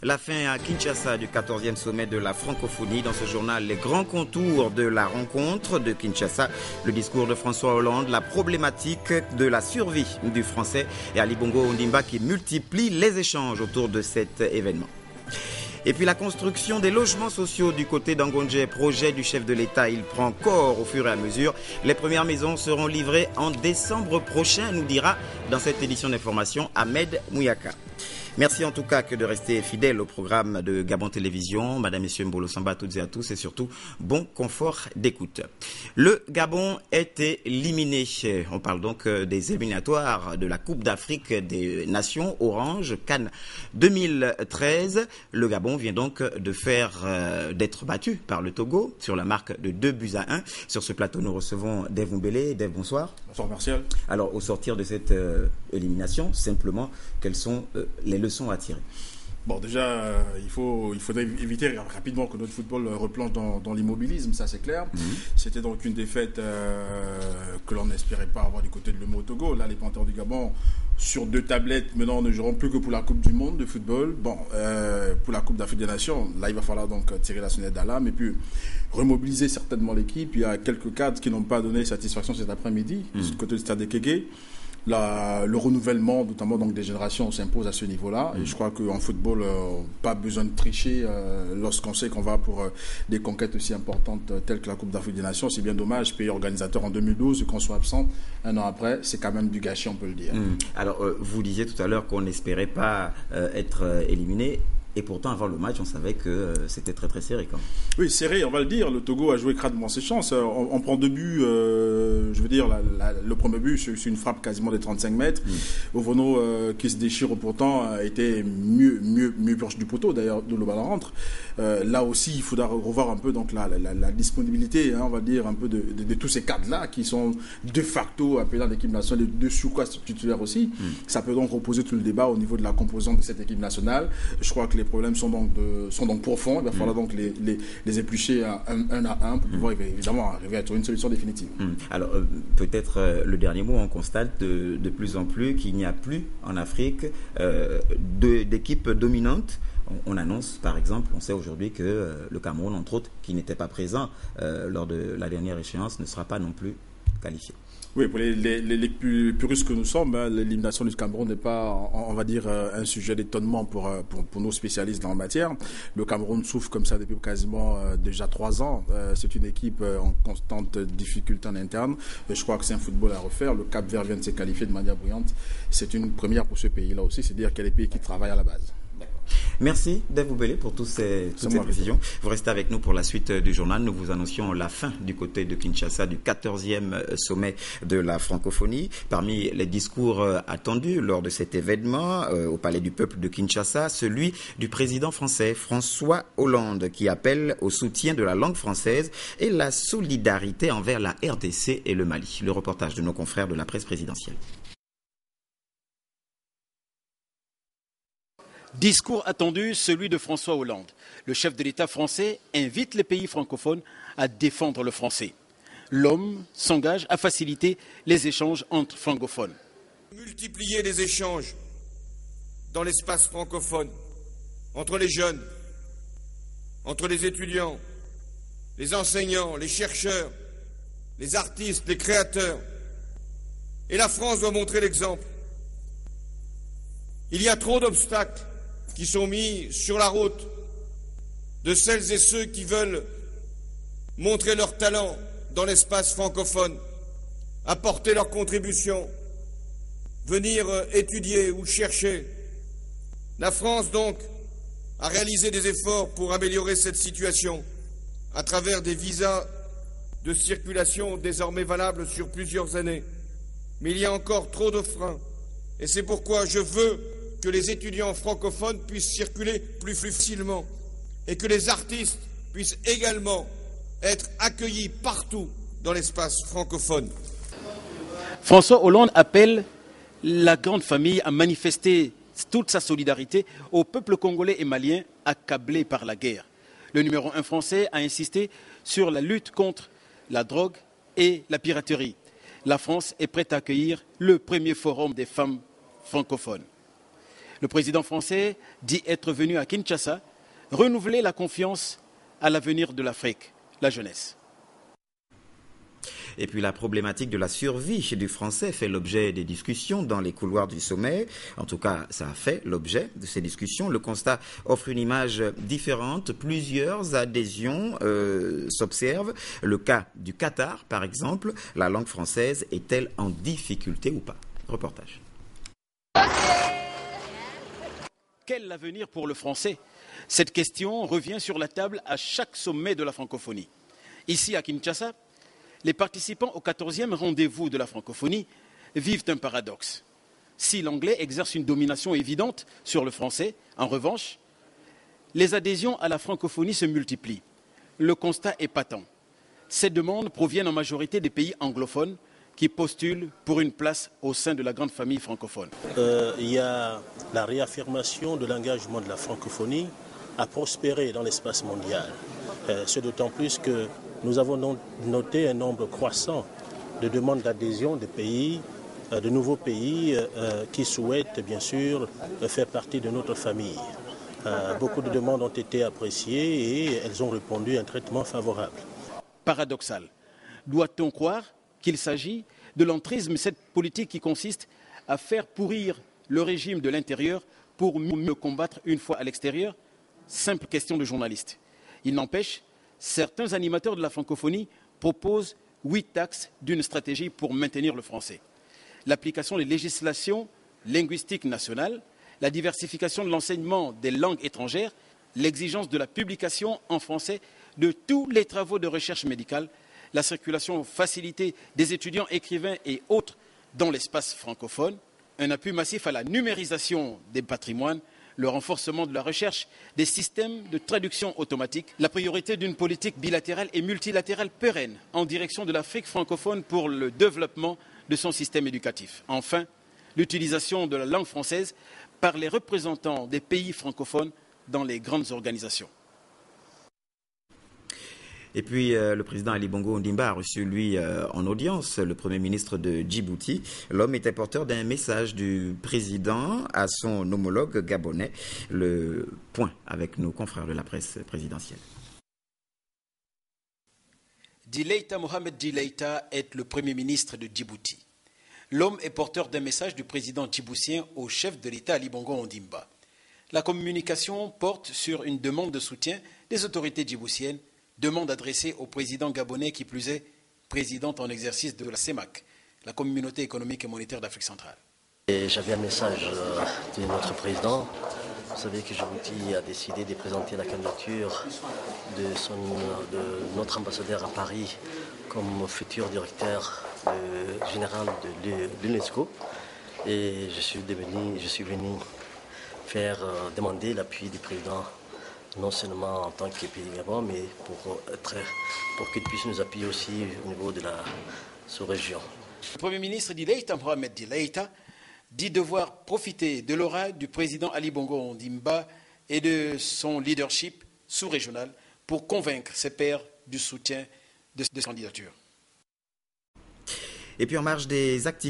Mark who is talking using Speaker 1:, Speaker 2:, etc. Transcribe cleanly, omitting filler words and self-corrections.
Speaker 1: La fin à Kinshasa du 14e sommet de la francophonie. Dans ce journal, les grands contours de la rencontre de Kinshasa, le discours de François Hollande, la problématique de la survie du français et Ali Bongo Ondimba qui multiplie les échanges autour de cet événement. Et puis la construction des logements sociaux du côté d'Angonje, projet du chef de l'État, il prend corps au fur et à mesure. Les premières maisons seront livrées en décembre prochain, nous dira dans cette édition d'information Ahmed Mouyaka. Merci en tout cas que de rester fidèle au programme de Gabon Télévision. Madame, Messieurs, Mbolo Samba à toutes et à tous et surtout bon confort d'écoute. Le Gabon est éliminé. On parle donc des éliminatoires de la Coupe d'Afrique des Nations Orange CAN 2013. Le Gabon vient donc d'être battu par le Togo sur la marque de 2-1. Sur ce plateau, nous recevons Dave Mbele. Dave, bonsoir.
Speaker 2: Bonsoir Martial.
Speaker 1: Alors, au sortir de cette élimination, simplement, quelles sont les leçons à tirer?
Speaker 2: Bon, déjà, il faudrait éviter rapidement que notre football replonge dans l'immobilisme, ça c'est clair. C'était donc une défaite que l'on n'espérait pas avoir du côté de l'Umo Togo. Là, les Panthères du Gabon, sur 2 tablettes, maintenant, ne joueront plus que pour la Coupe du Monde de football. Bon, pour la Coupe d'Afrique des Nations, là, il va falloir donc tirer la sonnette d'alarme et puis remobiliser certainement l'équipe. Il y a quelques cadres qui n'ont pas donné satisfaction cet après-midi, du côté du stade de Kégué. Le renouvellement, notamment donc des générations, s'impose à ce niveau-là. Et je crois qu'en football, pas besoin de tricher lorsqu'on sait qu'on va pour des conquêtes aussi importantes telles que la Coupe d'Afrique des Nations. C'est bien dommage, pays organisateur en 2012, qu'on soit absent un an après, c'est quand même du gâchis, on peut le dire.
Speaker 1: Alors, vous disiez tout à l'heure qu'on n'espérait pas être éliminé. Et pourtant, avant le match, on savait que c'était très très serré quand même.
Speaker 2: Oui, serré, on va le dire. Le Togo a joué crânement ses chances. On prend 2 buts, je veux dire, le premier but, c'est une frappe quasiment de 35 mètres. Ovono, qui se déchire pourtant, a été mieux proche du poteau, d'ailleurs, d'où le ballon rentre. Là aussi, il faudra revoir un peu donc, la disponibilité, on va dire, un peu de tous ces cadres-là, qui sont de facto appelés dans l'équipe nationale, de surcroît titulaires aussi. Ça peut donc reposer tout le débat au niveau de la composante de cette équipe nationale. Je crois que les problèmes sont donc profonds. Il va falloir donc les éplucher un à un pour pouvoir évidemment arriver à trouver une solution définitive.
Speaker 1: Alors peut-être le dernier mot, on constate de plus en plus qu'il n'y a plus en Afrique d'équipes dominantes. On annonce par exemple, on sait aujourd'hui que le Cameroun, entre autres, qui n'était pas présent lors de la dernière échéance, ne sera pas non plus qualifié.
Speaker 2: Oui, pour les puristes que nous sommes, l'élimination du Cameroun n'est pas, on va dire, un sujet d'étonnement pour nos spécialistes dans la matière. Le Cameroun souffre comme ça depuis quasiment déjà 3 ans. C'est une équipe en constante difficulté en interne. Je crois que c'est un football à refaire. Le Cap-Vert vient de se qualifier de manière brillante. C'est une première pour ce pays-là aussi. C'est-à-dire qu'il y a des pays qui travaillent à la base.
Speaker 1: Merci Dave Mbele pour toutes ces précisions. Vous restez avec nous pour la suite du journal. Nous vous annoncions la fin du côté de Kinshasa du 14e sommet de la francophonie. Parmi les discours attendus lors de cet événement au Palais du Peuple de Kinshasa, celui du président français François Hollande qui appelle au soutien de la langue française et la solidarité envers la RDC et le Mali. Le reportage de nos confrères de la presse présidentielle.
Speaker 3: Discours attendu, celui de François Hollande. Le chef de l'État français invite les pays francophones à défendre le français. L'homme s'engage à faciliter les échanges entre francophones.
Speaker 4: Multiplier les échanges dans l'espace francophone, entre les jeunes, entre les étudiants, les enseignants, les chercheurs, les artistes, les créateurs. Et la France doit montrer l'exemple. Il y a trop d'obstacles qui sont mis sur la route de celles et ceux qui veulent montrer leur talent dans l'espace francophone, apporter leur contribution, venir étudier ou chercher. La France, donc, a réalisé des efforts pour améliorer cette situation à travers des visas de circulation désormais valables sur plusieurs années. Mais il y a encore trop de freins. Et c'est pourquoi je veux que les étudiants francophones puissent circuler plus facilement et que les artistes puissent également être accueillis partout dans l'espace francophone.
Speaker 3: François Hollande appelle la grande famille à manifester toute sa solidarité au peuple congolais et malien accablé par la guerre. Le numéro 1 français a insisté sur la lutte contre la drogue et la piraterie. La France est prête à accueillir le premier forum des femmes francophones. Le président français dit être venu à Kinshasa renouveler la confiance à l'avenir de l'Afrique, la jeunesse.
Speaker 1: Et puis la problématique de la survie du français fait l'objet des discussions dans les couloirs du sommet. En tout cas, ça a fait l'objet de ces discussions. Le constat offre une image différente. Plusieurs adhésions s'observent. Le cas du Qatar, par exemple. La langue française est-elle en difficulté ou pas? Reportage.
Speaker 3: Quel avenir pour le français? Cette question revient sur la table à chaque sommet de la francophonie. Ici, à Kinshasa, les participants au 14e rendez-vous de la francophonie vivent un paradoxe. Si l'anglais exerce une domination évidente sur le français, en revanche, les adhésions à la francophonie se multiplient. Le constat est patent. Ces demandes proviennent en majorité des pays anglophones qui postulent pour une place au sein de la grande famille francophone.
Speaker 5: Il y a la réaffirmation de l'engagement de la francophonie à prospérer dans l'espace mondial. C'est d'autant plus que nous avons noté un nombre croissant de demandes d'adhésion de pays, de nouveaux pays qui souhaitent bien sûr faire partie de notre famille. Beaucoup de demandes ont été appréciées et elles ont répondu à un traitement favorable.
Speaker 3: Paradoxal. Doit-on croire qu'il s'agit de l'entrisme, cette politique qui consiste à faire pourrir le régime de l'intérieur pour mieux combattre une fois à l'extérieur? Simple question de journaliste. Il n'empêche, certains animateurs de la francophonie proposent 8 axes d'une stratégie pour maintenir le français. L'application des législations linguistiques nationales, la diversification de l'enseignement des langues étrangères, l'exigence de la publication en français de tous les travaux de recherche médicale, la circulation facilitée des étudiants, écrivains et autres dans l'espace francophone, un appui massif à la numérisation des patrimoines, le renforcement de la recherche des systèmes de traduction automatique, la priorité d'une politique bilatérale et multilatérale pérenne en direction de l'Afrique francophone pour le développement de son système éducatif. Enfin, l'utilisation de la langue française par les représentants des pays francophones dans les grandes organisations.
Speaker 1: Et puis, le président Ali Bongo Ondimba a reçu, lui, en audience, le Premier ministre de Djibouti. L'homme était porteur d'un message du président à son homologue gabonais. Le point avec nos confrères de la presse présidentielle.
Speaker 3: Dileïta Mohamed Dileïta est le Premier ministre de Djibouti. L'homme est porteur d'un message du président djiboutien au chef de l'État Ali Bongo Ondimba. La communication porte sur une demande de soutien des autorités djiboutiennes, demande adressée au président gabonais qui plus est présidente en exercice de la CEMAC, la Communauté économique et monétaire d'Afrique centrale.
Speaker 5: J'avais un message de notre président. Vous savez que Djibouti a décidé de présenter la candidature de notre ambassadeur à Paris comme futur directeur général de l'UNESCO. Et je suis venu faire demander l'appui du président, non seulement en tant que pays Gabon, mais pour qu'il puisse nous appuyer aussi au niveau de la sous-région.
Speaker 3: Le Premier ministre Dileïta Mohamed Dileïta dit devoir profiter de l'aura du président Ali Bongo Ondimba et de son leadership sous-régional pour convaincre ses pairs du soutien de sa candidature.
Speaker 1: Et puis en marge des activités